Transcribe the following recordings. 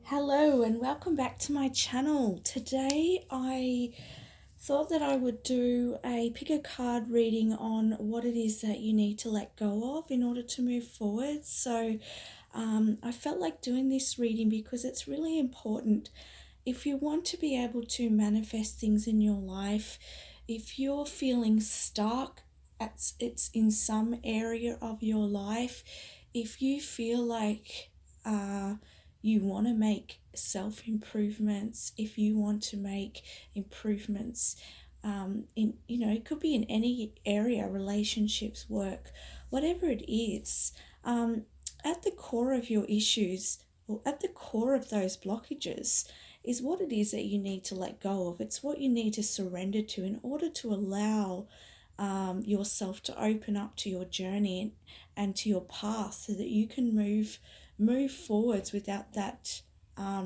Hello and welcome back to my channel. Today I thought that I would do a pick a card reading on what it is that you need to let go of in order to move forward. I felt like doing this reading because it's really important. If you want to be able to manifest things in your life, if you're feeling stuck, it's in some area of your life, if you feel like you want to make self improvements, if you want to make improvements it could be in any area, relationships, work, whatever it is, at the core of your issues or at the core of those blockages is what it is that you need to let go of. It's what you need to surrender to in order to allow yourself to open up to your journey and to your path so that you can move forwards without that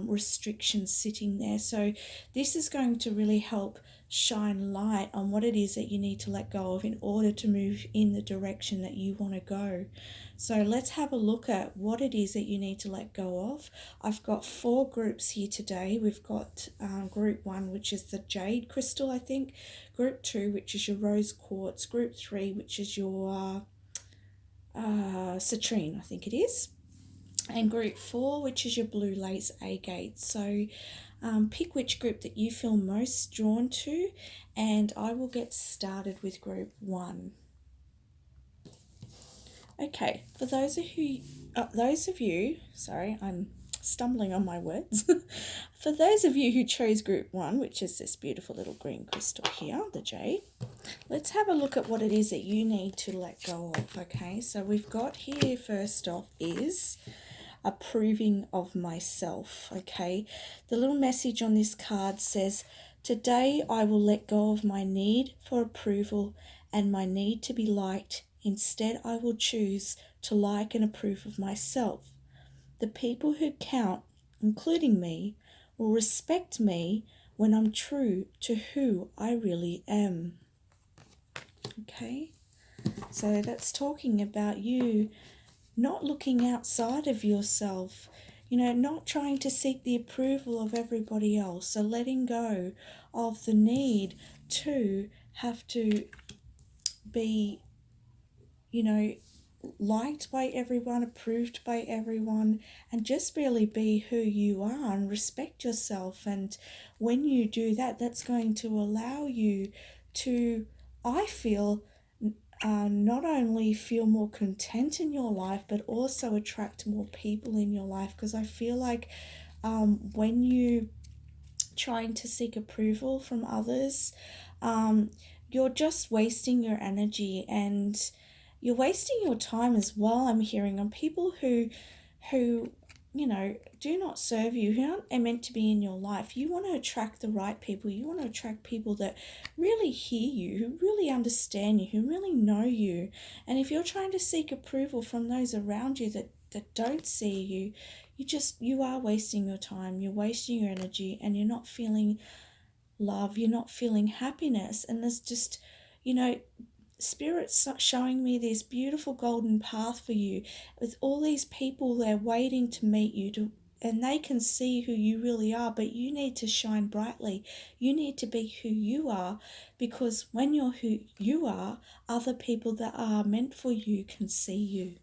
restriction sitting there. So this is going to really help shine light on what it is that you need to let go of in order to move in the direction that you want to go. So let's have a look at what it is that you need to let go of. I've got 4 groups here today. We've got group 1, which is the Jade crystal, I think. Group 2, which is your rose quartz. Group 3, which is your citrine, I think it is. And group 4, which is your blue lace agate. So pick which group that you feel most drawn to, and I will get started with group 1. Okay, for those of you, sorry, I'm stumbling on my words. For those of you who chose group 1, which is this beautiful little green crystal here, the jade, let's have a look at what it is that you need to let go of. Okay, so we've got here first off is approving of myself. Okay, the little message on this card says, today I will let go of my need for approval and my need to be liked. Instead, I will choose to like and approve of myself. The people who count, including me, will respect me when I'm true to who I really am. Okay, so that's talking about you not looking outside of yourself, not trying to seek the approval of everybody else. So letting go of the need to have to be, liked by everyone, approved by everyone, and just really be who you are and respect yourself. And when you do that, that's going to allow you to, I feel, not only feel more content in your life, but also attract more people in your life. Because I feel like when you trying to seek approval from others, you're just wasting your energy and you're wasting your time as well. I'm hearing on people who do not serve you, who aren't meant to be in your life. You want to attract the right people. You want to attract people that really hear you, who really understand you, who really know you. And if you're trying to seek approval from those around you that don't see you, you are wasting your time, you're wasting your energy, and you're not feeling love, you're not feeling happiness. And there's just, Spirit's showing me this beautiful golden path for you with all these people there waiting to meet you, and they can see who you really are, but you need to shine brightly. You need to be who you are, because when you're who you are, other people that are meant for you can see you.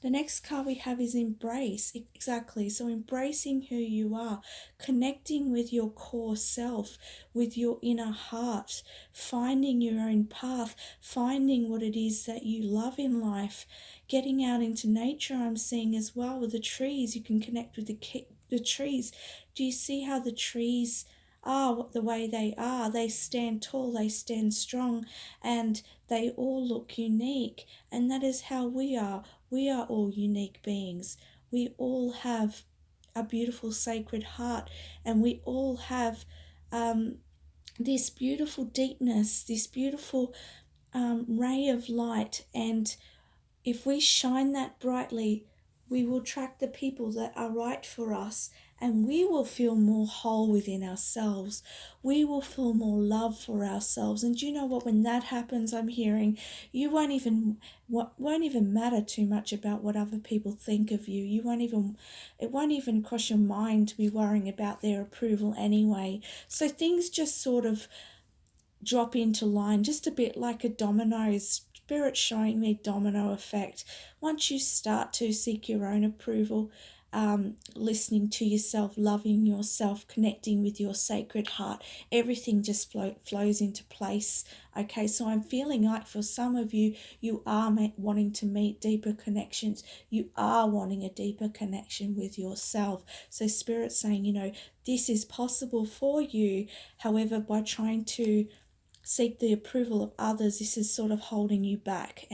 The next card we have is embrace. Exactly. So embracing who you are, connecting with your core self, with your inner heart, finding your own path, finding what it is that you love in life, getting out into nature. I'm seeing as well with the trees. You can connect with the trees. Do you see how the trees are the way they are? They stand tall, they stand strong, and they all look unique. And that is how we are. We are all unique beings. We all have a beautiful sacred heart, and we all have this beautiful deepness, this beautiful ray of light. And if we shine that brightly, We will attract the people that are right for us, and we will feel more whole within ourselves. We will feel more love for ourselves. And do you know what? When that happens, I'm hearing you won't even matter too much about what other people think of you. It won't even cross your mind to be worrying about their approval anyway. So things just sort of drop into line, just a bit like a dominoes. Spirit showing me domino effect. Once you start to seek your own approval, listening to yourself, loving yourself, connecting with your sacred heart, everything just flows into place. Okay, so I'm feeling like for some of you, you are wanting to meet deeper connections. You are wanting a deeper connection with yourself. So Spirit's saying, this is possible for you. However, by trying to seek the approval of others, this is sort of holding you back.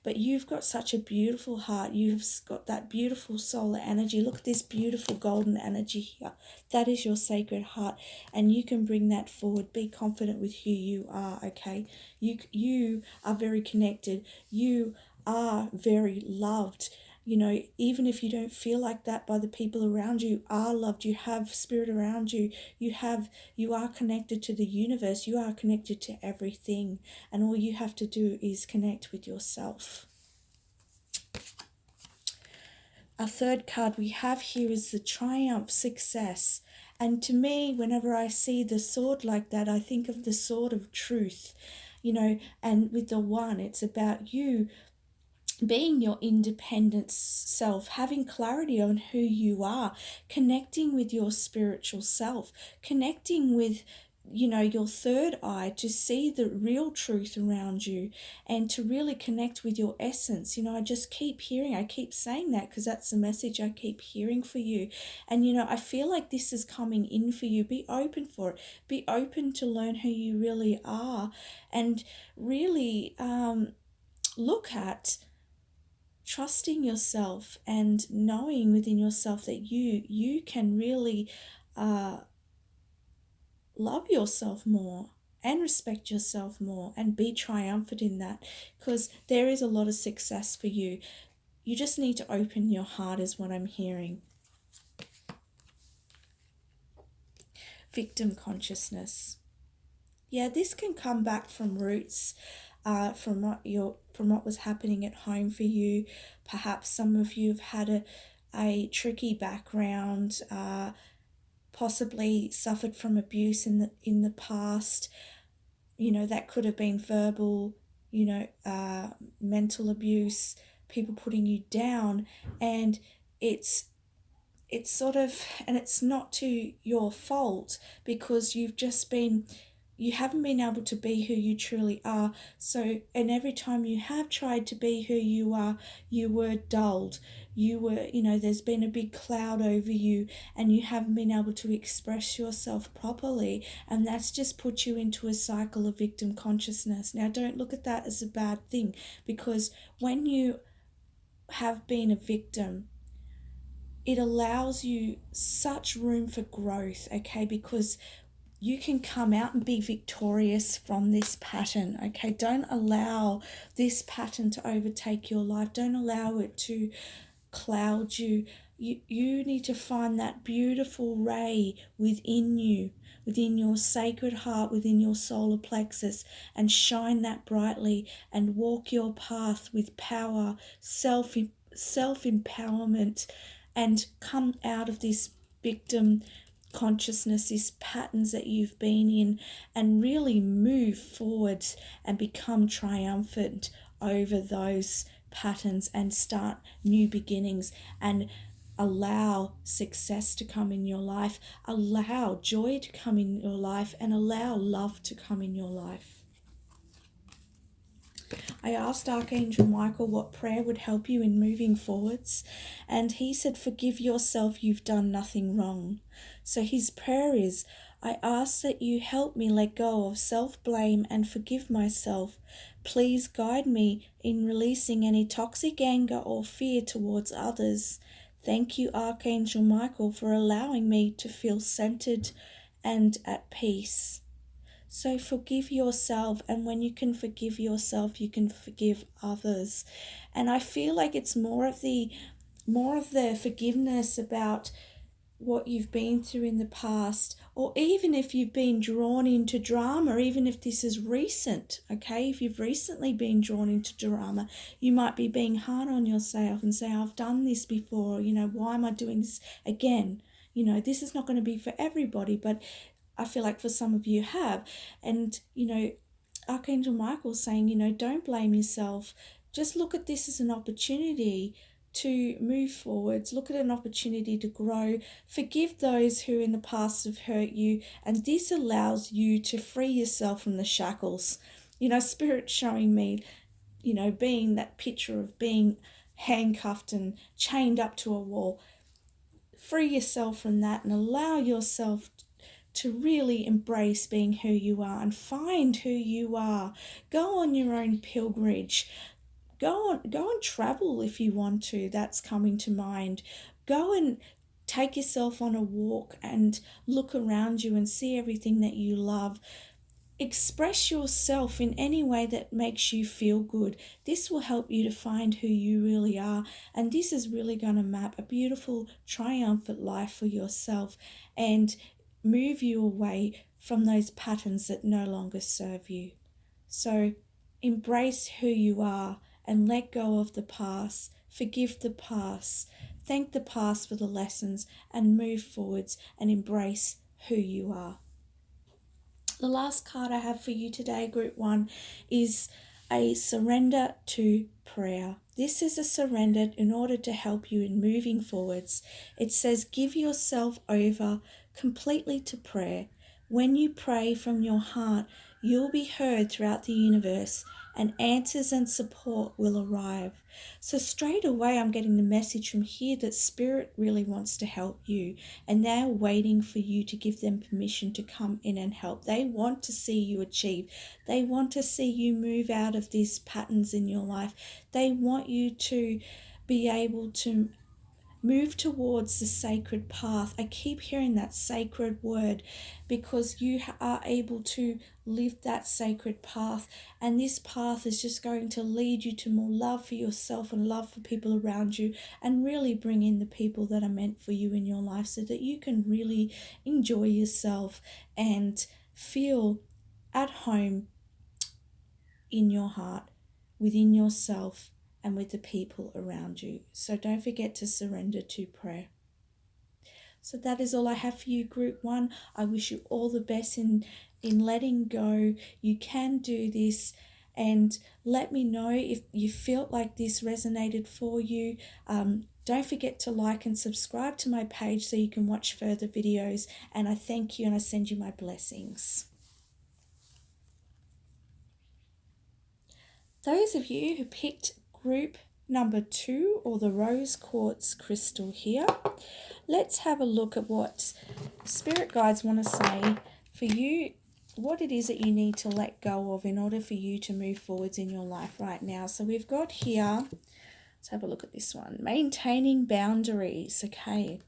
But you've got such a beautiful heart. You've got that beautiful solar energy. Look at this beautiful golden energy here. That is your sacred heart, and you can bring that forward. Be confident with who you are. Okay, you are very connected. You are very loved. Even if you don't feel like that by the people around you, you are loved. You have spirit around you. You are connected to the universe. You are connected to everything. And all you have to do is connect with yourself. Our third card we have here is the Triumph, success. And to me, whenever I see the sword like that, I think of the sword of truth. And with the one, it's about you being your independent self, having clarity on who you are, connecting with your spiritual self, connecting with your third eye to see the real truth around you, and to really connect with your essence. I just keep saying that because that's the message I keep hearing for you. And I feel like this is coming in for you. Be open for it. Be open to learn who you really are, and really look at trusting yourself and knowing within yourself that you can really love yourself more and respect yourself more and be triumphant in that, because there is a lot of success for you. You just need to open your heart is what I'm hearing. Victim consciousness. Yeah, this can come back from roots, from what was happening at home for you. Perhaps some of you have had a tricky background, possibly suffered from abuse in the past. That could have been verbal, mental abuse, people putting you down, and it's sort of, and it's not to your fault, because you haven't been able to be who you truly are. So, and every time you have tried to be who you are, you were dulled. There's been a big cloud over you, and you haven't been able to express yourself properly. And that's just put you into a cycle of victim consciousness. Now, don't look at that as a bad thing, because when you have been a victim, it allows you such room for growth, okay? Because you can come out and be victorious from this pattern, okay? Don't allow this pattern to overtake your life. Don't allow it to cloud you. You need to find that beautiful ray within you, within your sacred heart, within your solar plexus, and shine that brightly and walk your path with power, self-empowerment, and come out of this victim consciousness, these patterns that you've been in, and really move forward and become triumphant over those patterns and start new beginnings, and allow success to come in your life, allow joy to come in your life, and allow love to come in your life. I asked Archangel Michael what prayer would help you in moving forwards, and he said, forgive yourself, you've done nothing wrong. So his prayer is, I ask that you help me let go of self-blame and forgive myself. Please guide me in releasing any toxic anger or fear towards others. Thank you, Archangel Michael, for allowing me to feel centered and at peace. So forgive yourself, and when you can forgive yourself, you can forgive others. And I feel like it's more of the more of the forgiveness about what you've been through in the past, or even if you've been drawn into drama, even if this is recent, okay? If you've recently been drawn into drama, you might be being hard on yourself and say, I've done this before, why am I doing this again? This is not going to be for everybody, but I feel like for some of you have. And, Archangel Michael's saying, don't blame yourself. Just look at this as an opportunity to move forwards, look at an opportunity to grow, forgive those who in the past have hurt you, and this allows you to free yourself from the shackles. Spirit showing me, being that picture of being handcuffed and chained up to a wall. Free yourself from that and allow yourself to really embrace being who you are and find who you are. Go on your own pilgrimage. Go and travel if you want to. That's coming to mind. Go and take yourself on a walk and look around you and see everything that you love. Express yourself in any way that makes you feel good. This will help you to find who you really are, and this is really going to map a beautiful, triumphant life for yourself and move you away from those patterns that no longer serve you. So embrace who you are and let go of the past. Forgive the past. Thank the past for the lessons and move forwards and embrace who you are. The last card I have for you today, Group 1, is a surrender to prayer. This is a surrender in order to help you in moving forwards. It says, give yourself over completely to prayer. When you pray from your heart, you'll be heard throughout the universe and answers and support will arrive. So straight away I'm getting the message from here that Spirit really wants to help you, and they're waiting for you to give them permission to come in and help. They want to see you achieve. They want to see you move out of these patterns in your life. They want you to be able to move towards the sacred path. I keep hearing that sacred word because you are able to live that sacred path, and this path is just going to lead you to more love for yourself and love for people around you, and really bring in the people that are meant for you in your life so that you can really enjoy yourself and feel at home in your heart, within yourself, and with the people around you. So don't forget to surrender to prayer. So that is all I have for you, Group 1. I wish you all the best in letting go. You can do this, and let me know if you felt like this resonated for you. Don't forget to like and subscribe to my page so you can watch further videos. And I thank you and I send you my blessings. Those of you who picked Group number 2, or the rose quartz crystal here, let's have a look at what Spirit Guides want to say for you, what it is that you need to let go of in order for you to move forwards in your life right now. So we've got here, let's have a look at this one, maintaining boundaries. Okay,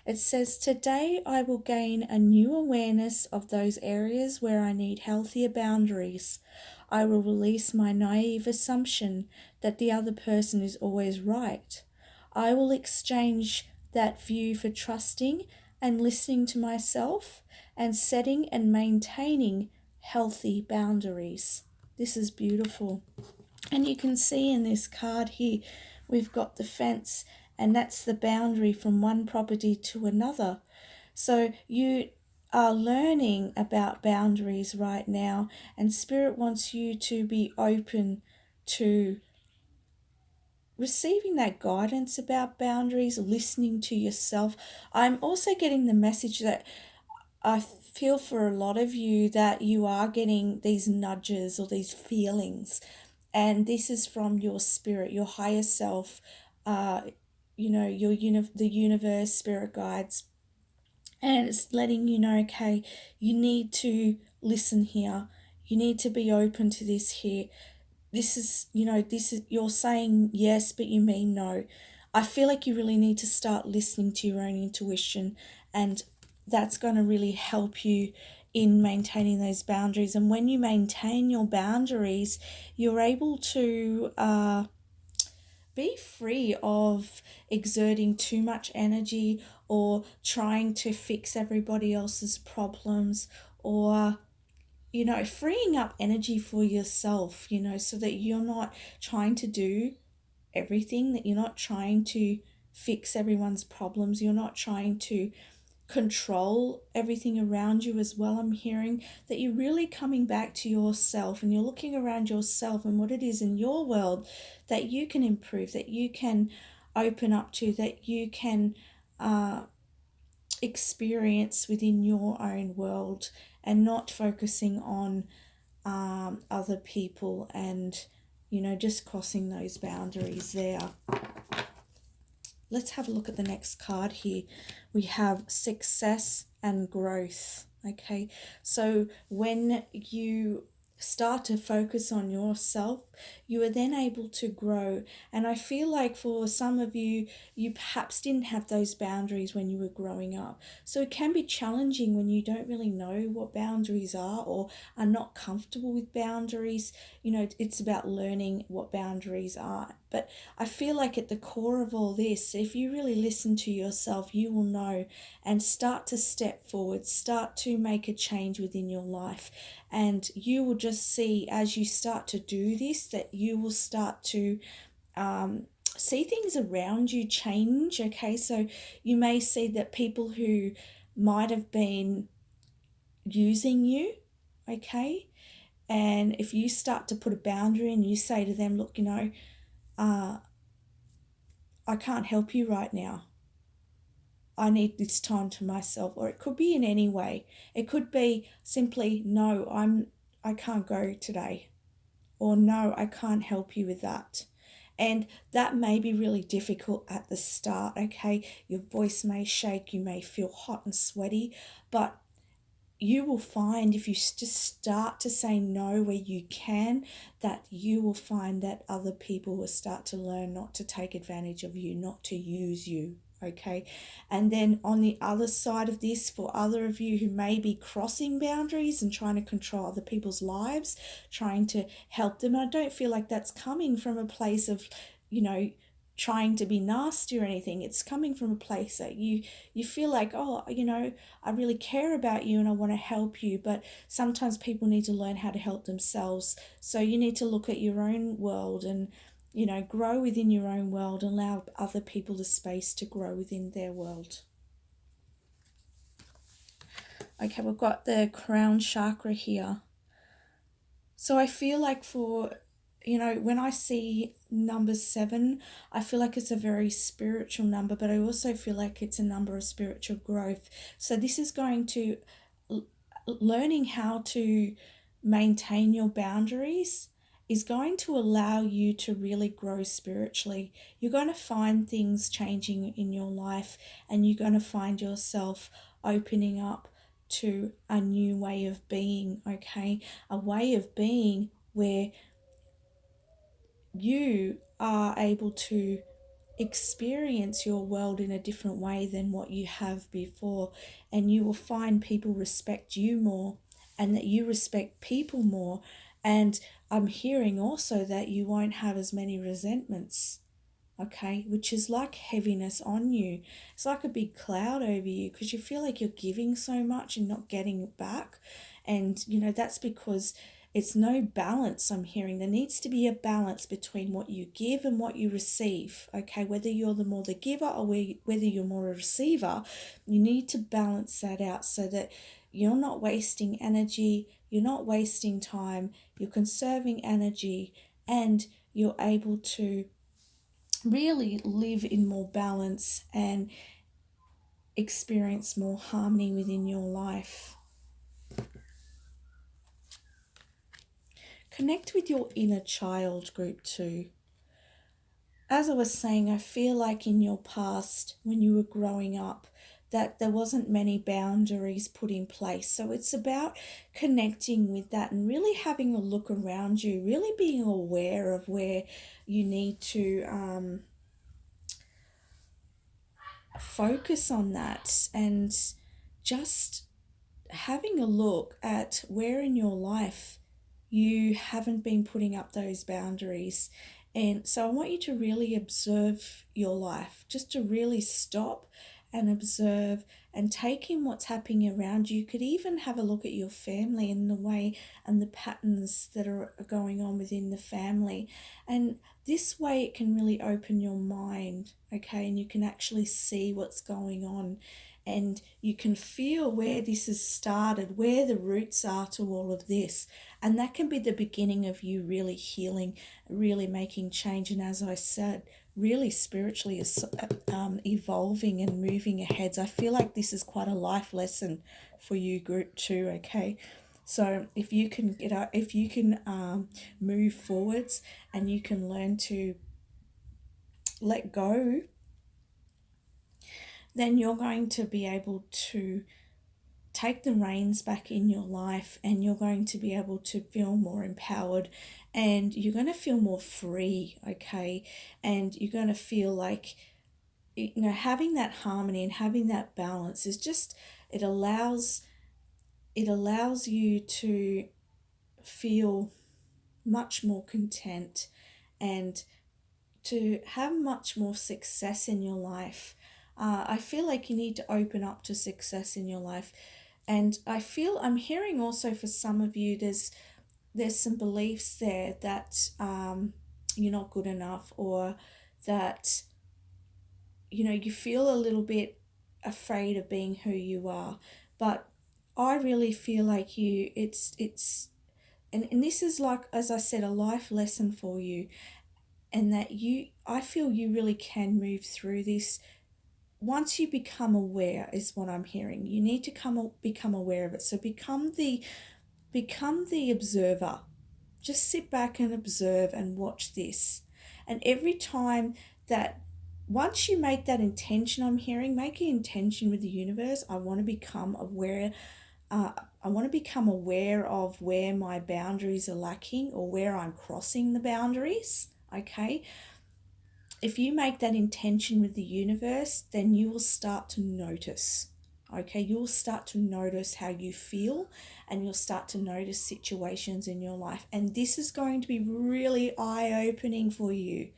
it says, today I will gain a new awareness of those areas where I need healthier boundaries. I will release my naive assumption that the other person is always right. I will exchange that view for trusting and listening to myself and setting and maintaining healthy boundaries. This is beautiful. And you can see in this card here, we've got the fence, and that's the boundary from one property to another. So you are learning about boundaries right now, and Spirit wants you to be open to receiving that guidance about boundaries, listening to yourself. I'm also getting the message that I feel for a lot of you that you are getting these nudges or these feelings, and this is from your spirit, your higher self, the universe, Spirit Guides. And it's letting you know, okay, you need to listen here. You need to be open to this here. This is, you're saying yes, but you mean no. I feel like you really need to start listening to your own intuition, and that's going to really help you in maintaining those boundaries. And when you maintain your boundaries, you're able to be free of exerting too much energy or trying to fix everybody else's problems, or freeing up energy for yourself, so that you're not trying to do everything, that you're not trying to fix everyone's problems, you're not trying to control everything around you as well. I'm hearing that you're really coming back to yourself and you're looking around yourself and what it is in your world that you can improve, that you can open up to, that you can experience within your own world, and not focusing on other people and just crossing those boundaries there. Let's have a look at the next card here. We have success and growth. Okay, so when you start to focus on yourself, you are then able to grow. And I feel like for some of you, you perhaps didn't have those boundaries when you were growing up. So it can be challenging when you don't really know what boundaries are or are not comfortable with boundaries. It's about learning what boundaries are. But I feel like at the core of all this, if you really listen to yourself, you will know and start to step forward, start to make a change within your life. And you will just see as you start to do this that you will start to see things around you change. Okay, so you may see that people who might have been using you, okay, and if you start to put a boundary and you say to them, look, I can't help you right now. I need this time to myself. Or it could be in any way. It could be simply, no, I can't go today. Or no, I can't help you with that. And that may be really difficult at the start, okay? Your voice may shake, you may feel hot and sweaty, but you will find if you just start to say no where you can, that you will find that other people will start to learn not to take advantage of you, not to use you. Okay, and then on the other side of this, for other of you who may be crossing boundaries and trying to control other people's lives, trying to help them, I don't feel like that's coming from a place of, trying to be nasty or anything. It's coming from a place that you feel like, oh, I really care about you and I want to help you, but sometimes people need to learn how to help themselves. So you need to look at your own world and grow within your own world, allow other people the space to grow within their world. Okay, we've got the crown chakra here. So I feel like when I see number 7, I feel like it's a very spiritual number, but I also feel like it's a number of spiritual growth. So this is going to learning how to maintain your boundaries is going to allow you to really grow spiritually. You're going to find things changing in your life and you're going to find yourself opening up to a new way of being, okay? A way of being where you are able to experience your world in a different way than what you have before, and you will find people respect you more and that you respect people more. And I'm hearing also that you won't have as many resentments, okay, which is like heaviness on you. It's like a big cloud over you because you feel like you're giving so much and not getting it back. And that's because it's no balance. I'm hearing there needs to be a balance between what you give and what you receive, okay? Whether you're more the giver or whether you're more a receiver, you need to balance that out so that you're not wasting energy, you're not wasting time, you're conserving energy, and you're able to really live in more balance and experience more harmony within your life. Connect with your inner child, group 2. As I was saying, I feel like in your past, when you were growing up, that there wasn't many boundaries put in place. So it's about connecting with that and really having a look around you, really being aware of where you need to focus on that, and just having a look at where in your life you haven't been putting up those boundaries, And so I want you to really observe your life, just to really stop and observe and take in what's happening around you. You could even have a look at your family and the way and the patterns that are going on within the family. And this way it can really open your mind, okay? And you can actually see what's going on, and you can feel where this has started, where the roots are to all of this. And that can be the beginning of you really healing, really making change. And as I said, really spiritually evolving and moving ahead. So I feel like this is quite a life lesson for you, group 2, okay? So if you can get up, if you can move forwards and you can learn to let go, then you're going to be able to take the reins back in your life, and you're going to be able to feel more empowered, and you're going to feel more free, okay? And you're going to feel like, having that harmony and having that balance is just, it allows you to feel much more content and to have much more success in your life. I feel like you need to open up to success in your life. And I'm hearing also for some of you, there's some beliefs there that you're not good enough, or that you feel a little bit afraid of being who you are. But I really feel like and this is, like, as I said, a life lesson for you, and that I feel you really can move through this once you become aware, is what I'm hearing. You need to become aware of it. So become the observer. Just sit back and observe and watch this. And every time that, once you make that intention, I'm hearing, make an intention with the universe. I want to become aware. I want to become aware of where my boundaries are lacking, or where I'm crossing the boundaries. Okay. If you make that intention with the universe, then you will start to notice. Okay, you'll start to notice how you feel, and you'll start to notice situations in your life. And this is going to be really eye-opening for you.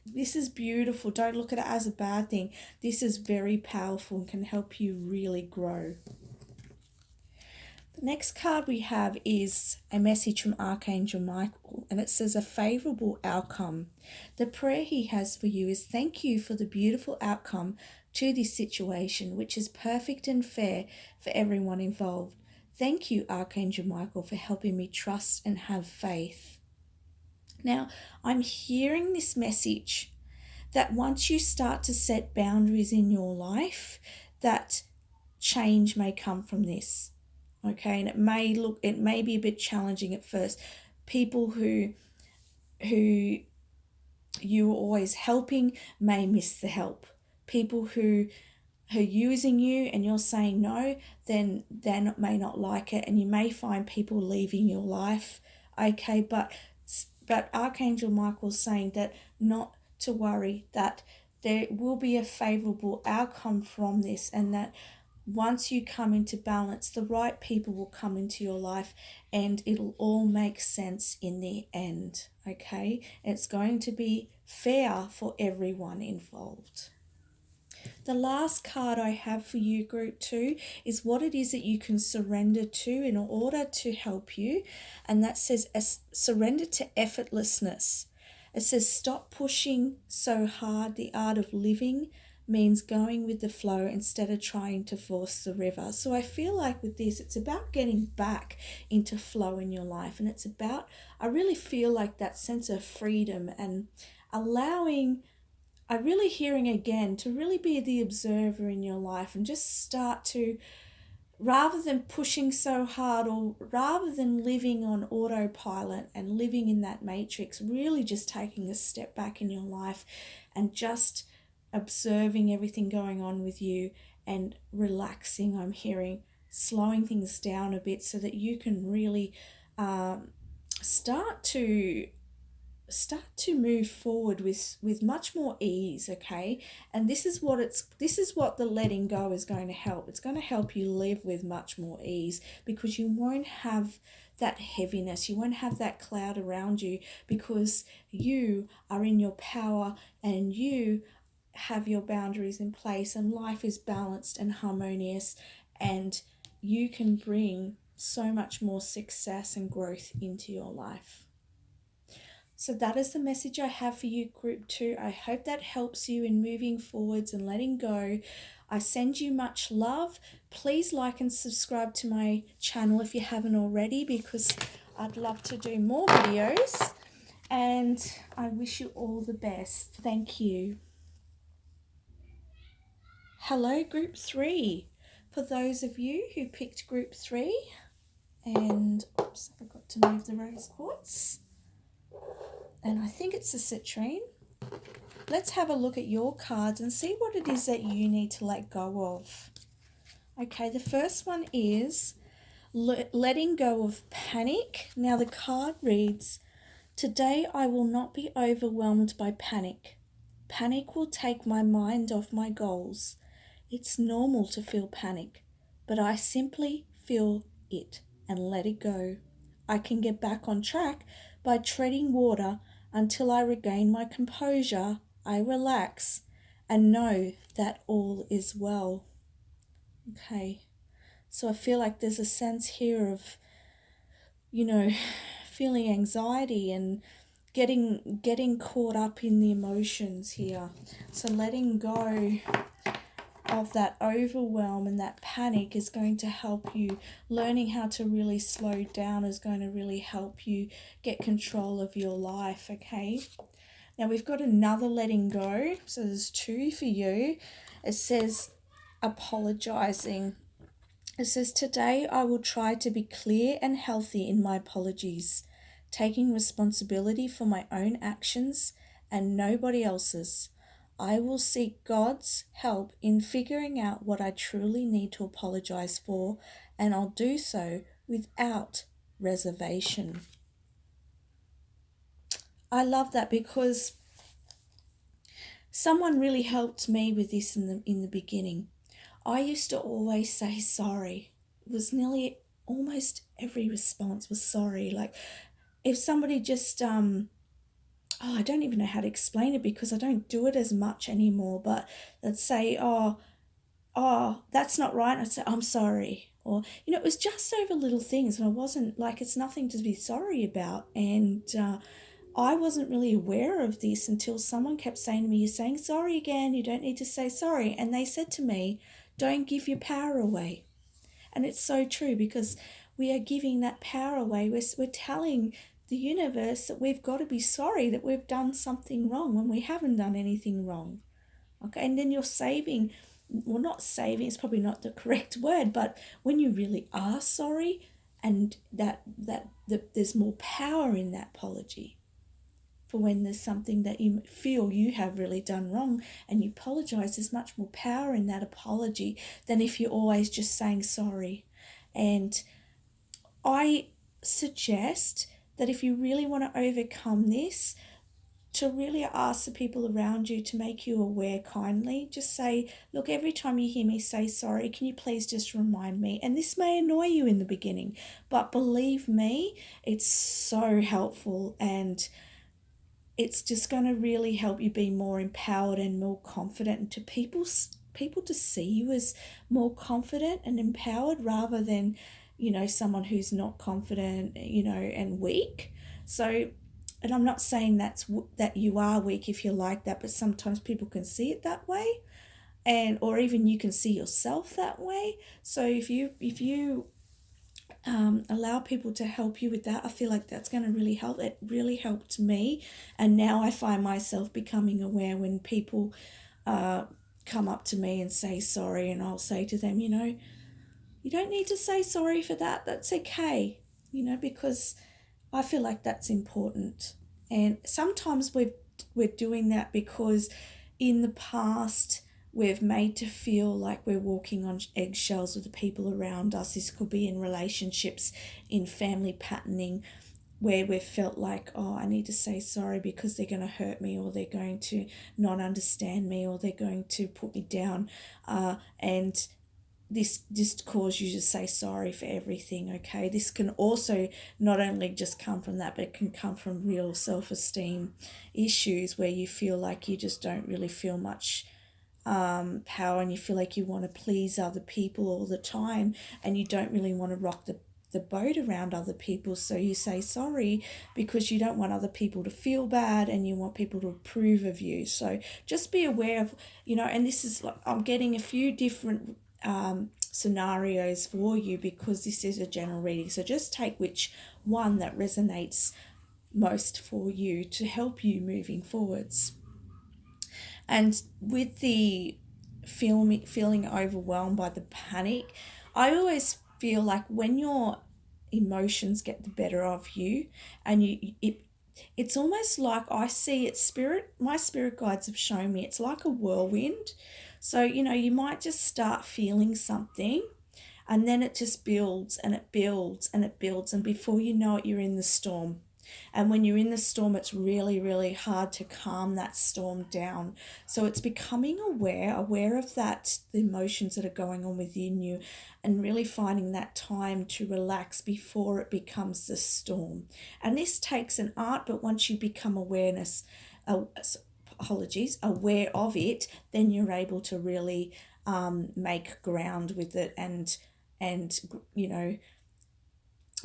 This is beautiful. Don't look at it as a bad thing. This is very powerful and can help you really grow. The next card we have is a message from Archangel Michael, and it says, a favorable outcome. The prayer he has for you is, thank you for the beautiful outcome to this situation, which is perfect and fair for everyone involved. Thank you, Archangel Michael, for helping me trust and have faith. Now, I'm hearing this message that once you start to set boundaries in your life, that change may come from this. Okay, and it may be a bit challenging at first. People who you are always helping may miss the help. People who are using you and you're saying no, then they may not like it, and you may find people leaving your life. Okay, but Archangel Michael's saying that not to worry, that there will be a favorable outcome from this, and that once you come into balance, the right people will come into your life, and it'll all make sense in the end, okay? It's going to be fair for everyone involved. The last card I have for you, group 2, is what it is that you can surrender to in order to help you. And that says, surrender to effortlessness. It says, stop pushing so hard. The art of living means going with the flow instead of trying to force the river. So I feel like with this, it's about getting back into flow in your life. And it's about, I really feel like that sense of freedom and allowing, I'm really hearing again to really be the observer in your life, and just start to, rather than pushing so hard, or rather than living on autopilot and living in that matrix, really just taking a step back in your life and just observing everything going on with you and relaxing. I'm hearing slowing things down a bit so that you can really start to move forward with much more ease, okay? And this is what the letting go is going to help. It's going to help you live with much more ease, because you won't have that heaviness. You won't have that cloud around you, because you are in your power and you have your boundaries in place, and life is balanced and harmonious, and you can bring so much more success and growth into your life. So that is the message I have for you, Group 2. I hope that helps you in moving forwards and letting go. I send you much love. Please like and subscribe to my channel if you haven't already, because I'd love to do more videos. And I wish you all the best. Thank you. Hello, Group 3. For those of you who picked Group 3, and oops, I forgot to move the rose quartz, and I think it's a citrine. Let's have a look at your cards and see what it is that you need to let go of. Okay, the first one is letting go of panic. Now the card reads, "Today I will not be overwhelmed by panic. Panic will take my mind off my goals. It's normal to feel panic, but I simply feel it and let it go. I can get back on track by treading water until I regain my composure. I relax and know that all is well." Okay, so I feel like there's a sense here of, feeling anxiety and getting caught up in the emotions here. So letting go of that overwhelm and that panic is going to help you. Learning how to really slow down is going to really help you get control of your life, okay? Now we've got another letting go. So there's 2 for you. It says apologizing. It says, "Today I will try to be clear and healthy in my apologies, taking responsibility for my own actions and nobody else's. I will seek God's help in figuring out what I truly need to apologize for, and I'll do so without reservation." I love that, because someone really helped me with this in the beginning. I used to always say sorry. It was nearly almost every response was sorry. Like if somebody just I don't even know how to explain it, because I don't do it as much anymore, but let's say, oh, that's not right. I'd say, "I'm sorry." Or, it was just over little things, and I wasn't like, it's nothing to be sorry about. And I wasn't really aware of this until someone kept saying to me, "You're saying sorry again. You don't need to say sorry." And they said to me, "Don't give your power away." And it's so true, because we are giving that power away. We're telling the universe that we've got to be sorry, that we've done something wrong when we haven't done anything wrong. Okay, and then you're saving, well, not saving, it's probably not the correct word, but when you really are sorry, and that there's more power in that apology. For when there's something that you feel you have really done wrong and you apologize, there's much more power in that apology than if you're always just saying sorry. And I suggest that if you really want to overcome this, to really ask the people around you to make you aware kindly. Just say, "Look, every time you hear me say sorry, can you please just remind me?" And this may annoy you in the beginning, but believe me, it's so helpful, and it's just going to really help you be more empowered and more confident, and to people to see you as more confident and empowered, rather than, someone who's not confident, and weak. So, and I'm not saying that you are weak if you're like that, but sometimes people can see it that way, or even you can see yourself that way. So if you allow people to help you with that, I feel like that's going to really help. It really helped me, and now I find myself becoming aware when people come up to me and say sorry, and I'll say to them, "You don't need to say sorry for that. That's okay," because I feel like that's important. And sometimes we're doing that because in the past we've made to feel like we're walking on eggshells with the people around us. This could be in relationships, in family patterning, where we've felt like, "Oh, I need to say sorry because they're going to hurt me, or they're going to not understand me, or they're going to put me down." And this cause you to say sorry for everything, okay? This can also not only just come from that, but it can come from real self-esteem issues where you feel like you just don't really feel much power, and you feel like you want to please other people all the time, and you don't really want to rock the boat around other people. So you say sorry because you don't want other people to feel bad, and you want people to approve of you. So just be aware of, and this is like, I'm getting a few different scenarios for you because this is a general reading. So just take which one that resonates most for you to help you moving forwards. And with the feeling overwhelmed by the panic, I always feel like when your emotions get the better of you, and it's almost like, I see it, my spirit guides have shown me it's like a whirlwind. So you might just start feeling something, and then it just builds and it builds and it builds, and before you know it, you're in the storm. And when you're in the storm, it's really, really hard to calm that storm down. So it's becoming aware of that, the emotions that are going on within you, and really finding that time to relax before it becomes the storm. And this takes an art, but once you become aware of it, then you're able to really make ground with it, and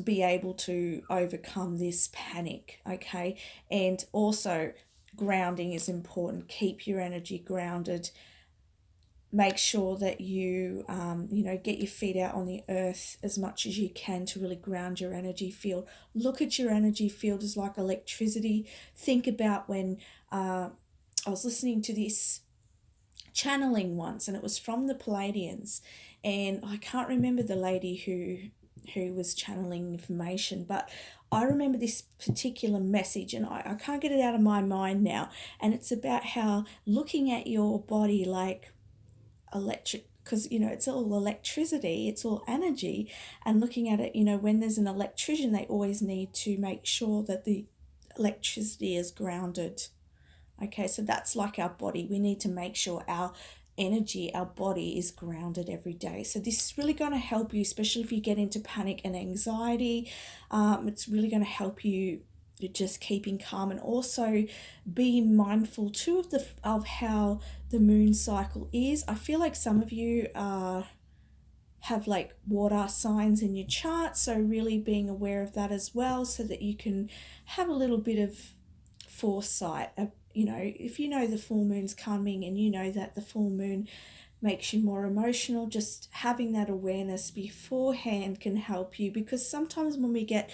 be able to overcome this panic, okay? And also, grounding is important. Keep your energy grounded. Make sure that you, get your feet out on the earth as much as you can to really ground your energy field. Look at your energy field as like electricity. Think about when I was listening to this channeling once, and it was from the Palladians, and I can't remember the lady who was channeling information, but I remember this particular message, and I can't get it out of my mind now. And it's about how looking at your body like electric, because it's all electricity, it's all energy, and looking at it, when there's an electrician, they always need to make sure that the electricity is grounded. Okay, so that's like our body. We need to make sure our energy, our body is grounded every day. So this is really going to help you, especially if you get into panic and anxiety. It's really going to help you just keeping calm, and also be mindful too of how the moon cycle is. I feel like some of you have like water signs in your chart, so really being aware of that as well, so that you can have a little bit of foresight. If the full moon's coming, and that the full moon makes you more emotional, just having that awareness beforehand can help you, because sometimes when we get,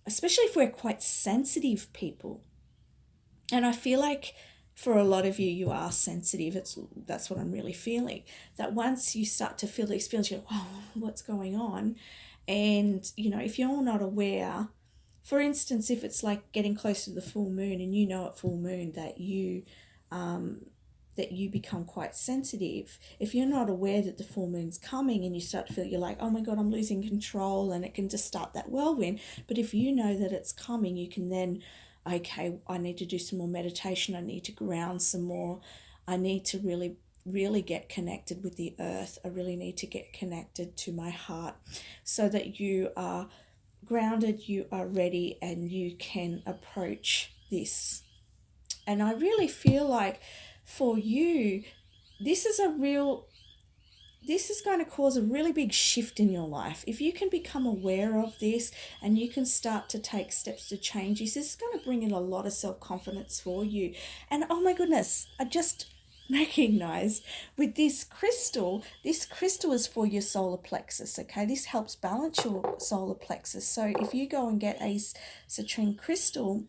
especially if we're quite sensitive people, and I feel like for a lot of you, you are sensitive. That's what I'm really feeling. That once you start to feel these feelings, you're like, wow, what's going on? And, if you're not aware, for instance, if it's like getting close to the full moon, and at full moon that you become quite sensitive. If you're not aware that the full moon's coming, and you start to feel, you're like, oh my God, I'm losing control, and it can just start that whirlwind. But if you know that it's coming, you can then, okay, I need to do some more meditation. I need to ground some more. I need to really, really get connected with the earth. I really need to get connected to my heart, so that you are grounded, you are ready, and you can approach this. And I really feel like for you, this is going to cause a really big shift in your life. If you can become aware of this, and you can start to take steps to change this is going to bring in a lot of self-confidence for you. And oh my goodness, I just recognize with this crystal is for your solar plexus, okay? This helps balance your solar plexus. So if you go and get a citrine crystal,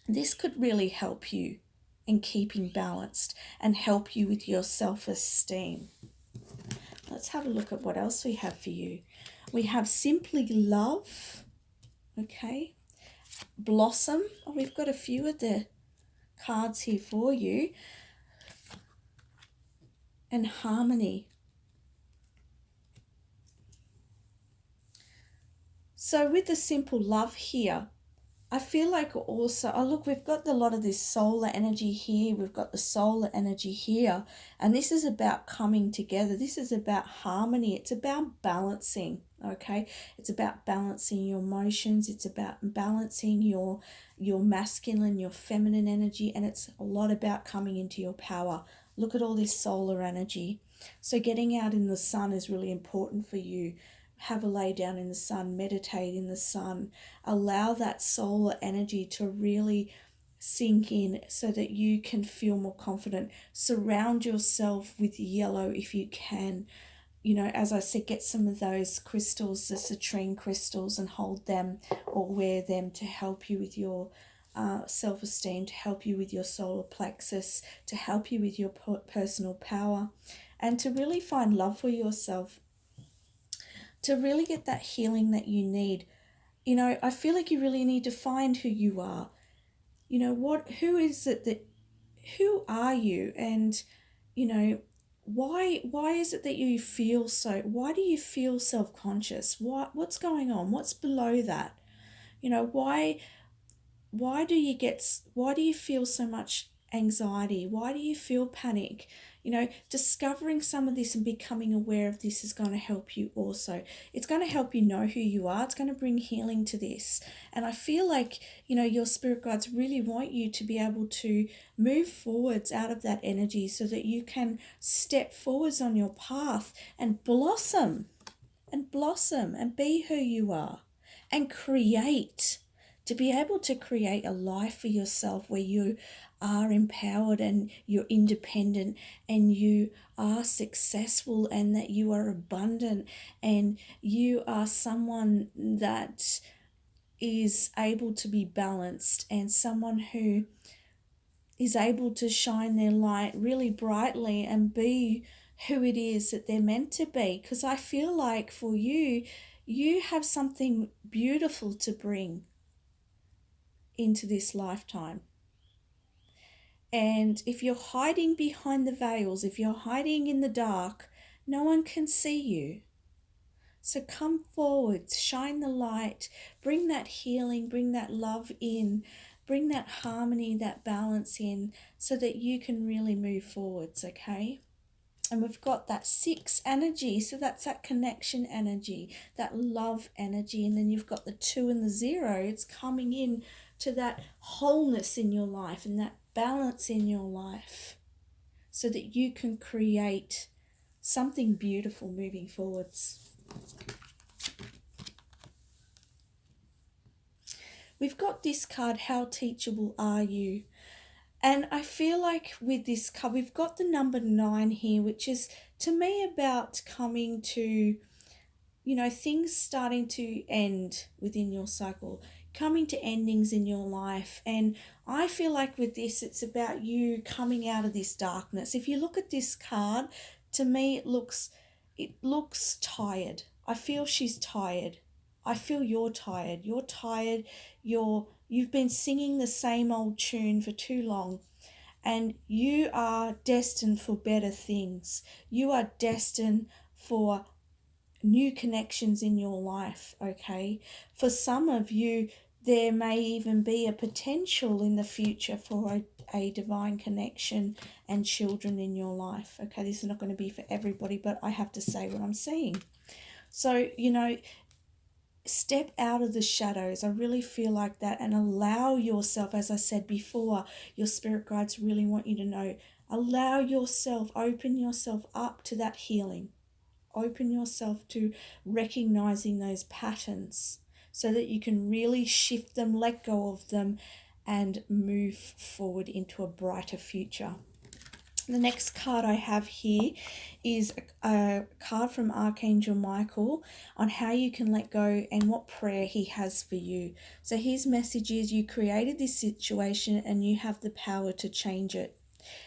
this could really help you in keeping balanced and help you with your self-esteem. Let's have a look at what else we have for you. We have Simply Love, okay? Blossom. Oh, we've got a few of the cards here for you. And Harmony. So with the Simple Love here, I feel like also, oh look, we've got a lot of this solar energy here, we've got the solar energy here, and this is about coming together. This is about harmony. It's about balancing, okay? It's about balancing your emotions, it's about balancing your masculine, your feminine energy, and it's a lot about coming into your power. Look at all this solar energy. So getting out in the sun is really important for you. Have a lay down in the sun, meditate in the sun, allow that solar energy to really sink in so that you can feel more confident. Surround yourself with yellow if you can. You know, as I said, get some of those crystals, the citrine crystals, and hold them or wear them to help you with your self esteem, to help you with your solar plexus, to help you with your personal power, and to really find love for yourself, to really get that healing that you need. You know, I feel like you really need to find who you are. You know, who is it that, who are you? And, you know, why is it that you feel so, why do you feel self-conscious? What's going on? What's below that? You know, why do you feel so much anxiety? Why do you feel panic? You know, discovering some of this and becoming aware of this is going to help you also. It's going to help you know who you are. It's going to bring healing to this. And I feel like, you know, your spirit guides really want you to be able to move forwards out of that energy so that you can step forwards on your path and blossom and be who you are and create, to be able to create a life for yourself where you are empowered and you're independent and you are successful and that you are abundant and you are someone that is able to be balanced and someone who is able to shine their light really brightly and be who it is that they're meant to be. Because I feel like for you, you have something beautiful to bring into this lifetime. And if you're hiding behind the veils, if you're hiding in the dark, no one can see you. So come forward, shine the light, bring that healing, bring that love in, bring that harmony, that balance in, so that you can really move forwards, okay? And we've got that 6 energy, so that's that connection energy, that love energy, and then you've got the 2 and the 0. It's coming in to that wholeness in your life and that balance in your life so that you can create something beautiful moving forwards. We've got this card, How Teachable Are You? And I feel like with this card, we've got the number 9 here, which is to me about coming to, you know, things starting to end within your cycle, coming to endings in your life. And I feel like with this, it's about you coming out of this darkness. If you look at this card, to me, it looks tired. I feel she's tired. I feel you're tired. You're tired. You've been singing the same old tune for too long. And you are destined for better things. You are destined for new connections in your life, okay? For some of you, there may even be a potential in the future for a divine connection and children in your life, okay? This is not going to be for everybody, but I have to say what I'm seeing. So, you know, step out of the shadows. I really feel like that, and allow yourself, as I said before, your spirit guides really want you to know, allow yourself, open yourself up to that healing. Open yourself to recognizing those patterns so that you can really shift them, let go of them, and move forward into a brighter future. The next card I have here is a card from Archangel Michael on how you can let go and what prayer he has for you. So his message is, you created this situation and you have the power to change it.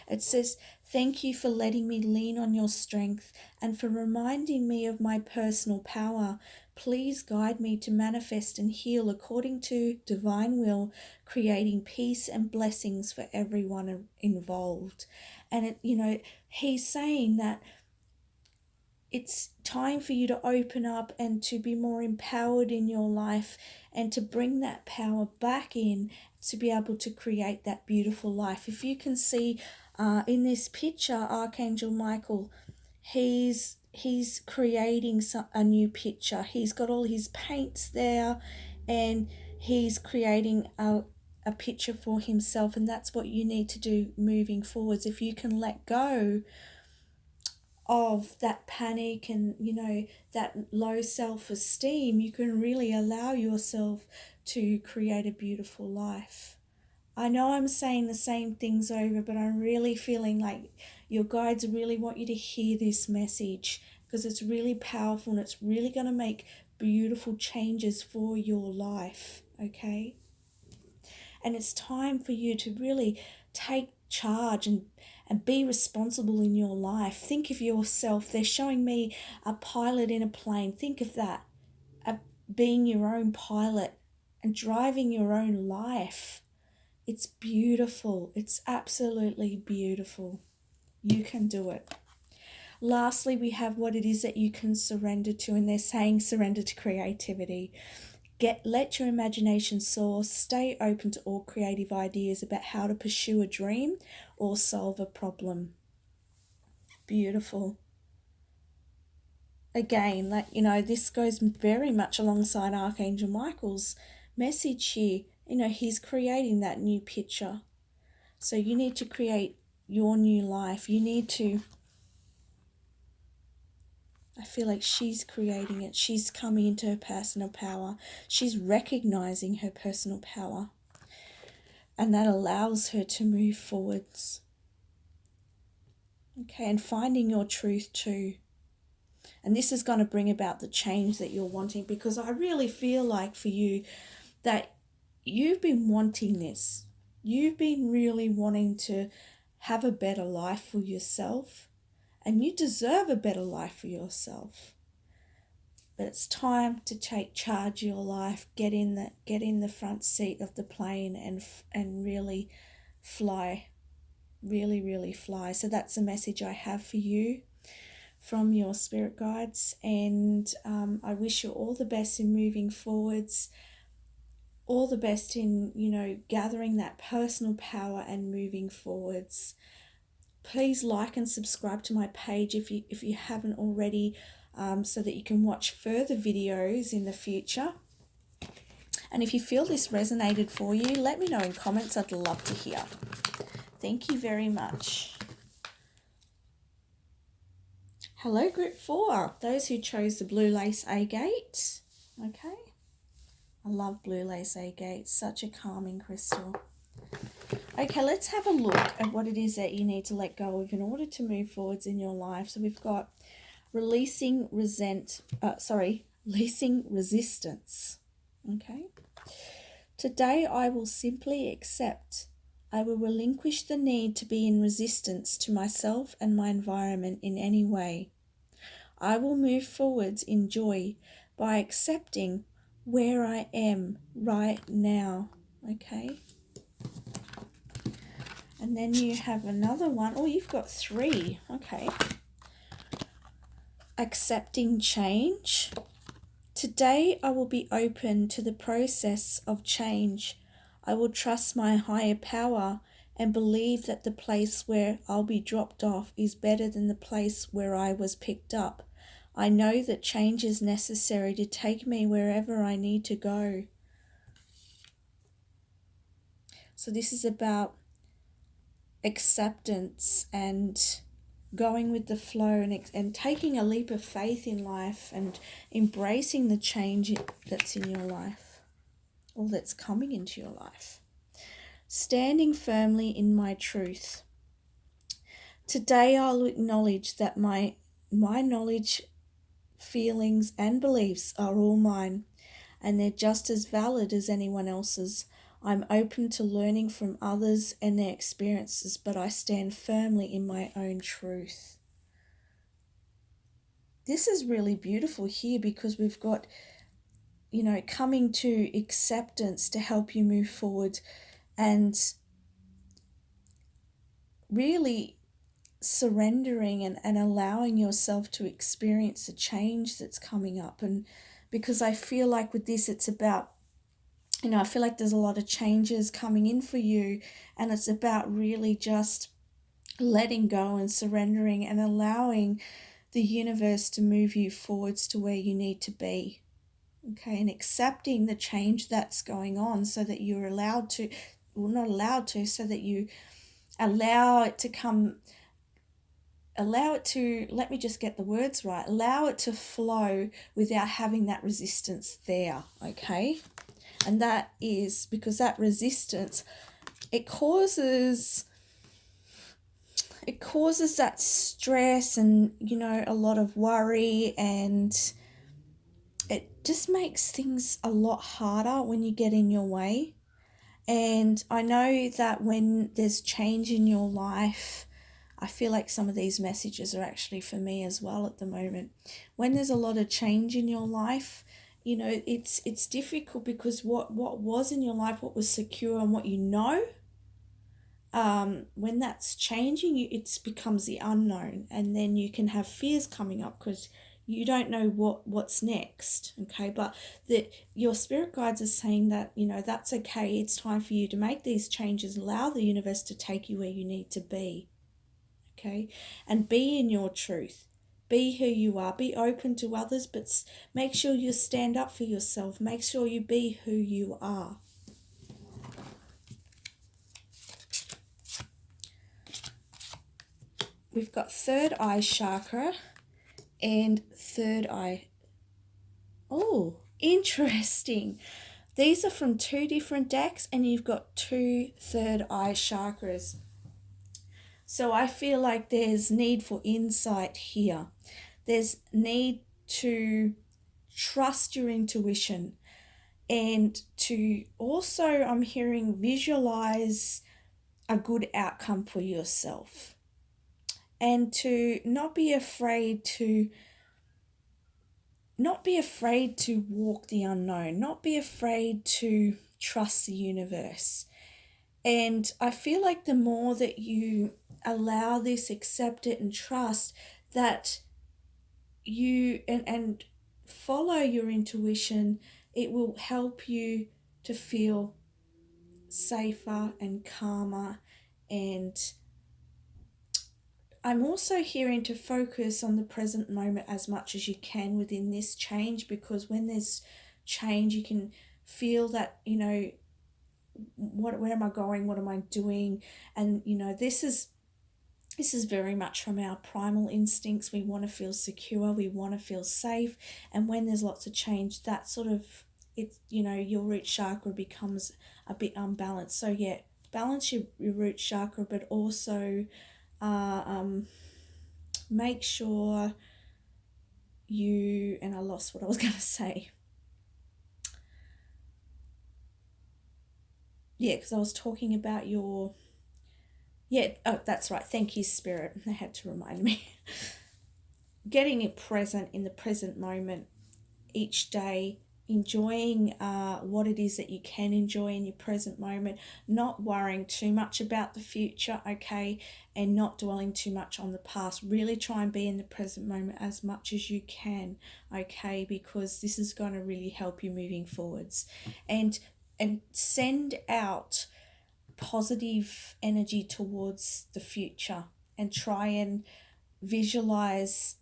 It says, thank you for letting me lean on your strength and for reminding me of my personal power. Please guide me to manifest and heal according to divine will, creating peace and blessings for everyone involved. And, he's saying that it's time for you to open up and to be more empowered in your life and to bring that power back in to be able to create that beautiful life. If you can see in this picture, Archangel Michael, he's creating a new picture. He's got all his paints there and he's creating a picture for himself, and that's what you need to do moving forwards. If you can let go of that panic and that low self-esteem, you can really allow yourself to create a beautiful life. I know I'm saying the same things over, but I'm really feeling like your guides really want you to hear this message because it's really powerful and it's really going to make beautiful changes for your life, okay? And it's time for you to really take charge and be responsible in your life. Think of yourself. They're showing me a pilot in a plane. Think of that, of being your own pilot and driving your own life. It's beautiful. It's absolutely beautiful. You can do it. Lastly, we have what it is that you can surrender to, and they're saying surrender to creativity. Let your imagination soar. Stay open to all creative ideas about how to pursue a dream or solve a problem. Beautiful. Again, this goes very much alongside Archangel Michael's message here. He's creating that new picture. So you need to create your new life. You need to, I feel like she's creating it. She's coming into her personal power. She's recognizing her personal power. And that allows her to move forwards. Okay, and finding your truth too. And this is going to bring about the change that you're wanting, because I really feel like for you that you've been wanting this. You've been really wanting to have a better life for yourself, and you deserve a better life for yourself. But it's time to take charge of your life, get in the front seat of the plane and really fly, really, really fly. So that's the message I have for you from your spirit guides, and I wish you all the best in moving forwards, all the best in gathering that personal power and moving forwards. Please like and subscribe to my page if you haven't already, so that you can watch further videos in the future. And if you feel this resonated for you, let me know in comments. I'd love to hear. Thank you very much. Hello, group 4, those who chose the blue lace agate. Okay, I love blue lace agate, such a calming crystal. Okay, let's have a look at what it is that you need to let go of in order to move forwards in your life. So we've got releasing resistance. Okay, today I will simply accept. I will relinquish the need to be in resistance to myself and my environment in any way. I will move forwards in joy by accepting where I am right now. Okay. And then you have another one. Oh, you've got 3. Okay. Accepting change. Today I will be open to the process of change. I will trust my higher power and believe that the place where I'll be dropped off is better than the place where I was picked up. I know that change is necessary to take me wherever I need to go. So this is about acceptance and going with the flow and taking a leap of faith in life and embracing the change that's in your life or that's coming into your life. Standing firmly in my truth. Today I'll acknowledge that my knowledge, feelings and beliefs are all mine, and they're just as valid as anyone else's. I'm open to learning from others and their experiences, but I stand firmly in my own truth. This is really beautiful here because we've got, coming to acceptance to help you move forward and really surrendering and allowing yourself to experience the change that's coming up. And because I feel like with this, it's about, I feel like there's a lot of changes coming in for you, and it's about really just letting go and surrendering and allowing the universe to move you forwards to where you need to be. Okay, and accepting the change that's going on so that you're allowed to, well, not allowed to, so that you allow it to come, allow it to, let me just get the words right, allow it to flow without having that resistance there, okay? And that is because that resistance, it causes that stress and, a lot of worry, and it just makes things a lot harder when you get in your way. And I know that when there's change in your life, I feel like some of these messages are actually for me as well at the moment. When there's a lot of change in your life, it's difficult because what was in your life, what was secure and what when that's changing, it becomes the unknown, and then you can have fears coming up because you don't know what's next. Okay, but your spirit guides are saying that that's okay. It's time for you to make these changes. Allow the universe to take you where you need to be. Okay, and be in your truth. Be who you are. Be open to others, but make sure you stand up for yourself. Make sure you be who you are. We've got third eye chakra and third eye. Oh, interesting. These are from two different decks, and you've got two third eye chakras. So I feel like there's need for insight here. There's need to trust your intuition, and to also, I'm hearing, visualize a good outcome for yourself, and to not be afraid to walk the unknown, not be afraid to trust the universe. And I feel like the more that you allow this, accept it and trust, that you and follow your intuition, it will help you to feel safer and calmer. And I'm also hearing to focus on the present moment as much as you can within this change, because when there's change, you can feel that, where am I going? What am I doing? And, this is very much from our primal instincts. We want to feel secure. We want to feel safe. And when there's lots of change, that sort of, your root chakra becomes a bit unbalanced. So yeah, balance your root chakra, but also make sure and I lost what I was going to say. Yeah, because I was talking about oh, that's right. Thank you, Spirit. They had to remind me. Getting it present in the present moment each day, enjoying what it is that you can enjoy in your present moment, not worrying too much about the future, okay, and not dwelling too much on the past. Really try and be in the present moment as much as you can, okay, because this is going to really help you moving forwards. And send out positive energy towards the future, and try and visualize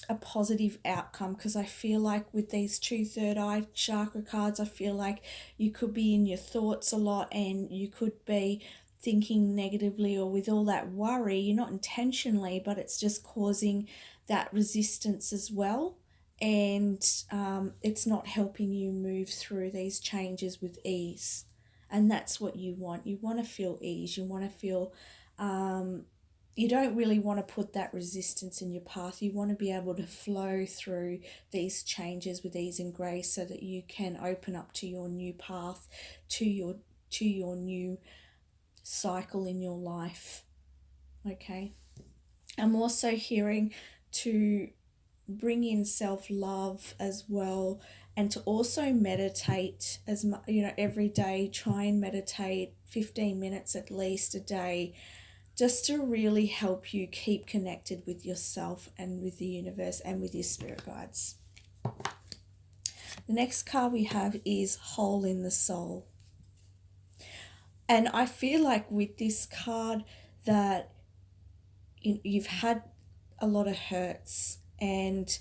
a positive outcome, because I feel like with these two third eye chakra cards, I feel like you could be in your thoughts a lot, and you could be thinking negatively, or with all that worry, you're not intentionally, but it's just causing that resistance as well. And it's not helping you move through these changes with ease. And that's what you want. You want to feel ease. You want to feel, you don't really want to put that resistance in your path. You want to be able to flow through these changes with ease and grace, so that you can open up to your new path, to your new cycle in your life. Okay. I'm also hearing to bring in self-love as well, and to also meditate as every day. Try and meditate 15 minutes at least a day, just to really help you keep connected with yourself and with the universe and with your spirit guides. The next card we have is Hole in the Soul. And I feel like with this card that you've had a lot of hurts, and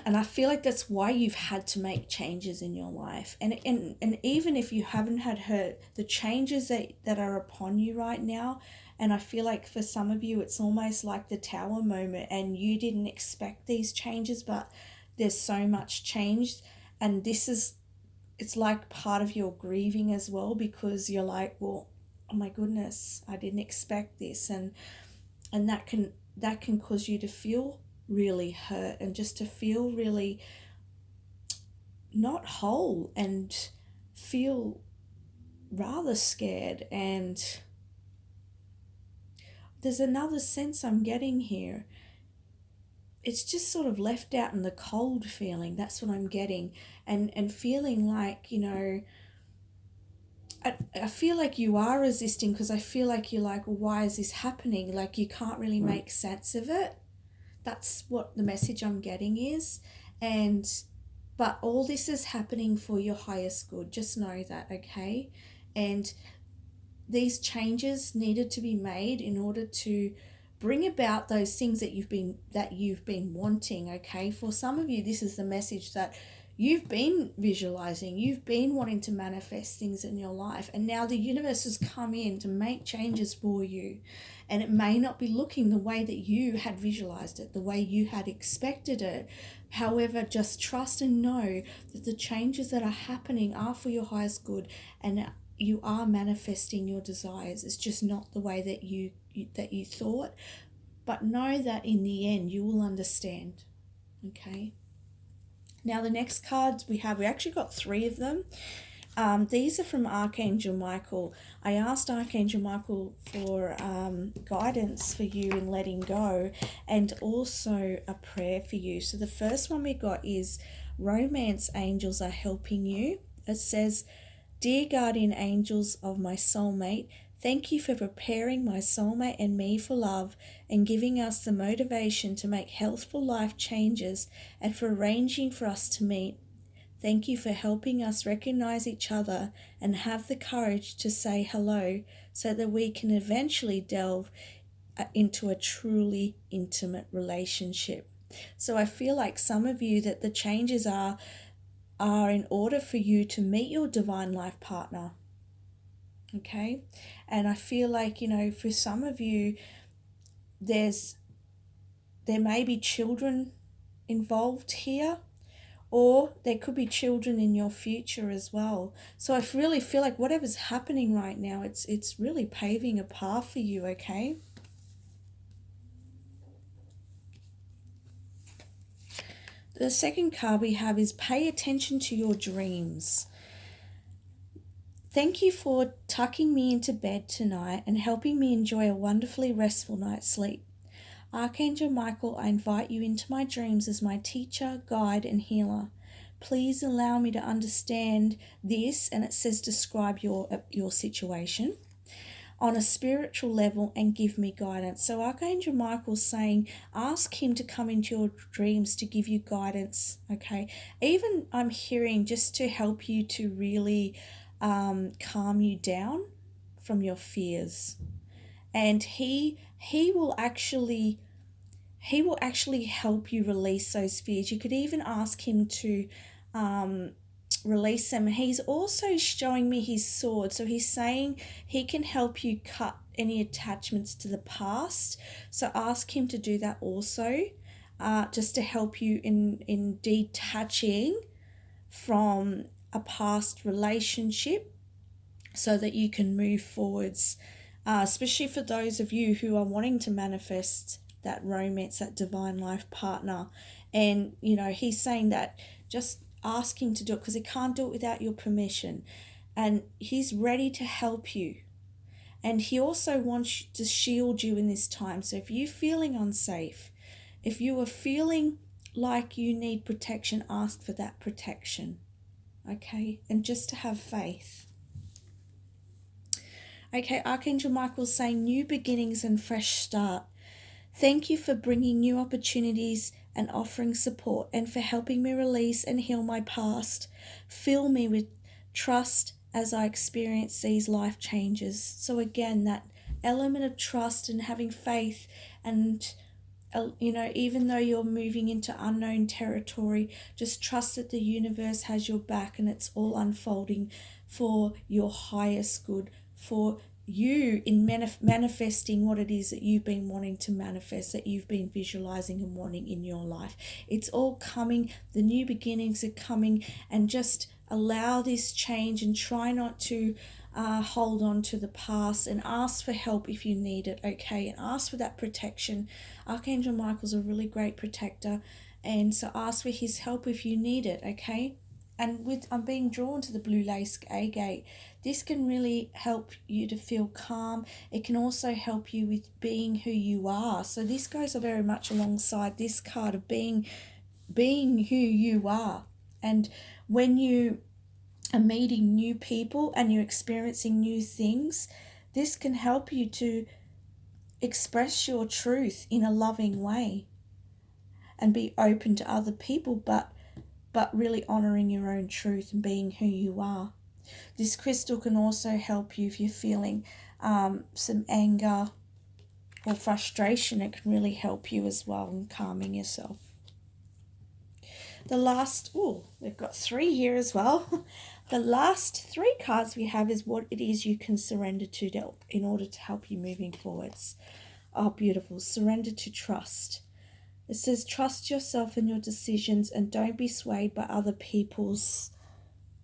I feel like that's why you've had to make changes in your life. And even if you haven't had hurt, the changes that are upon you right now, and I feel like for some of you it's almost like the tower moment, and you didn't expect these changes, but there's so much changed, and it's like part of your grieving as well, because you're like, well, oh my goodness, I didn't expect this, and that can cause you to feel really hurt and just to feel really not whole and feel rather scared. And there's another sense I'm getting here. It's just sort of left out in the cold feeling. That's what I'm getting. And feeling like, I feel like you are resisting, because I feel like you're like, well, why is this happening? Like you can't really make sense of it. That's what the message I'm getting is. But all this is happening for your highest good. Just know that, okay? And these changes needed to be made in order to bring about those things that you've been wanting, okay? For some of you, this is the message that you've been visualizing, you've been wanting to manifest things in your life, and now the universe has come in to make changes for you. And it may not be looking the way that you had visualized it, the way you had expected it. However, just trust and know that the changes that are happening are for your highest good, and you are manifesting your desires. It's just not the way that you thought. But know that in the end you will understand. Okay. Now the next cards we actually got 3 of them. These are from Archangel Michael. I asked Archangel Michael for guidance for you in letting go, and also a prayer for you. So the first one we got is romance angels are helping you. It says, "Dear guardian angels of my soulmate, thank you for preparing my soulmate and me for love and giving us the motivation to make healthful life changes and for arranging for us to meet. Thank you for helping us recognize each other and have the courage to say hello so that we can eventually delve into a truly intimate relationship." So I feel like some of you that the changes are in order for you to meet your divine life partner. Okay? And I feel like, for some of you, there may be children involved here, or there could be children in your future as well. So I really feel like whatever's happening right now, it's really paving a path for you, okay? The second card we have is pay attention to your dreams. Thank you for tucking me into bed tonight and helping me enjoy a wonderfully restful night's sleep. Archangel Michael, I invite you into my dreams as my teacher, guide, and healer. Please allow me to understand this, and it says describe your situation on a spiritual level and give me guidance. So Archangel Michael's saying, ask him to come into your dreams to give you guidance, okay? Even I'm hearing just to help you to really calm you down from your fears. And he will actually help you release those fears. You could even ask him to release them. He's also showing me his sword. So he's saying he can help you cut any attachments to the past. So ask him to do that also, just to help you in detaching from a past relationship so that you can move forwards, especially for those of you who are wanting to manifest that romance, that divine life partner. And, he's saying that just ask him to do it, because he can't do it without your permission. And he's ready to help you. And he also wants to shield you in this time. So if you're feeling unsafe, if you are feeling like you need protection, ask for that protection. Okay? And just to have faith. Okay, Archangel Michael's saying new beginnings and fresh start. Thank you for bringing new opportunities and offering support, and for helping me release and heal my past. Fill me with trust as I experience these life changes. So again, that element of trust and having faith, and even though you're moving into unknown territory, just trust that the universe has your back and it's all unfolding for your highest good, for you in manifesting what it is that you've been wanting to manifest, that you've been visualizing and wanting in your life. It's all coming. The new beginnings are coming, and just allow this change and try not to hold on to the past, and ask for help if you need it, okay? And ask for that protection. Archangel Michael's a really great protector, and so ask for his help if you need it, okay? And I'm being drawn to the blue lace agate. This can really help you to feel calm. It can also help you with being who you are. So this goes very much alongside this card of being who you are. And when you are meeting new people and you're experiencing new things, this can help you to express your truth in a loving way and be open to other people, but really honoring your own truth and being who you are. This crystal can also help you if you're feeling some anger or frustration. It can really help you as well in calming yourself. The last, we've got 3 here as well. The last 3 cards we have is what it is you can surrender to in order to help you moving forwards. Oh, beautiful. Surrender to trust. It says, trust yourself and your decisions, and don't be swayed by other people's,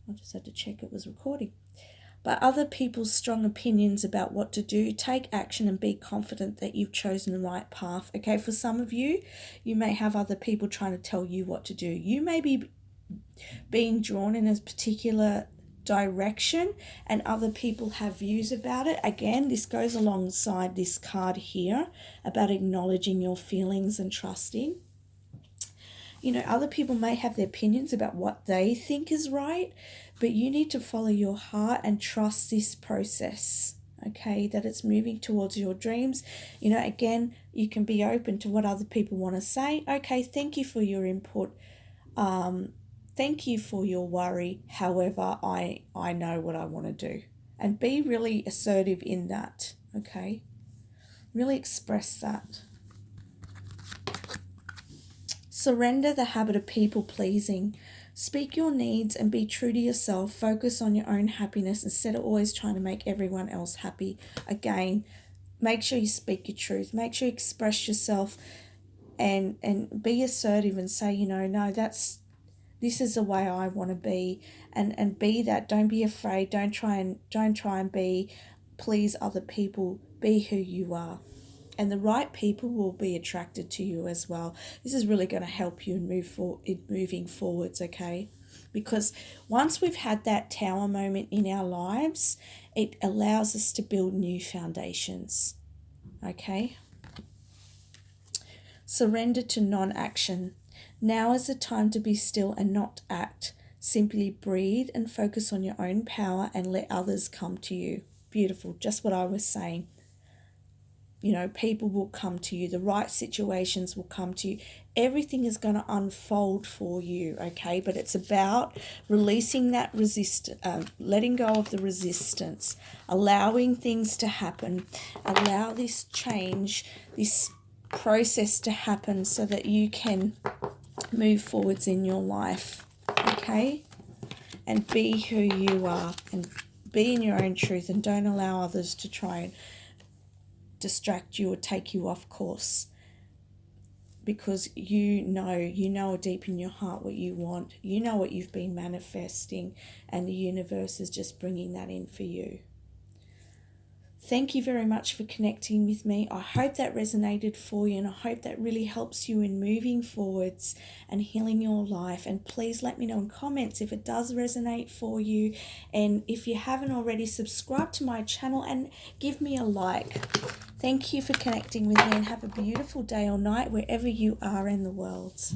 I just had to check it was recording, by other people's strong opinions about what to do. Take action and be confident that you've chosen the right path. Okay, for some of you, you may have other people trying to tell you what to do. You may be being drawn in a particular direction, and other people have views about it. Again, this goes alongside this card here about acknowledging your feelings and trusting. Other people may have their opinions about what they think is right, but you need to follow your heart and trust this process, okay, that it's moving towards your dreams. Again, you can be open to what other people want to say. Okay, thank you for your input. Thank you for your worry. However, I know what I want to do. And be really assertive in that, okay? Really express that. Surrender the habit of people-pleasing. Speak your needs and be true to yourself. Focus on your own happiness instead of always trying to make everyone else happy. Again, make sure you speak your truth. Make sure you express yourself and be assertive and say, no, this is the way I want to be, and be that. Don't be afraid. Don't try and please other people. Be who you are. And the right people will be attracted to you as well. This is really going to help you in moving forwards, okay? Because once we've had that tower moment in our lives, it allows us to build new foundations, okay? Surrender to non-action. Now is the time to be still and not act. Simply breathe and focus on your own power and let others come to you. Beautiful, just what I was saying. People will come to you. The right situations will come to you. Everything is going to unfold for you, okay? But it's about releasing that letting go of the resistance, allowing things to happen. Allow this change, this process to happen so that you can move forwards in your life, okay? And be who you are and be in your own truth, and don't allow others to try and distract you or take you off course, because you know deep in your heart what you want. You know what you've been manifesting, and the universe is just bringing that in for you. Thank you very much for connecting with me. I hope that resonated for you, and I hope that really helps you in moving forwards and healing your life. And please let me know in comments if it does resonate for you. And if you haven't already, subscribe to my channel and give me a like. Thank you for connecting with me, and have a beautiful day or night wherever you are in the world.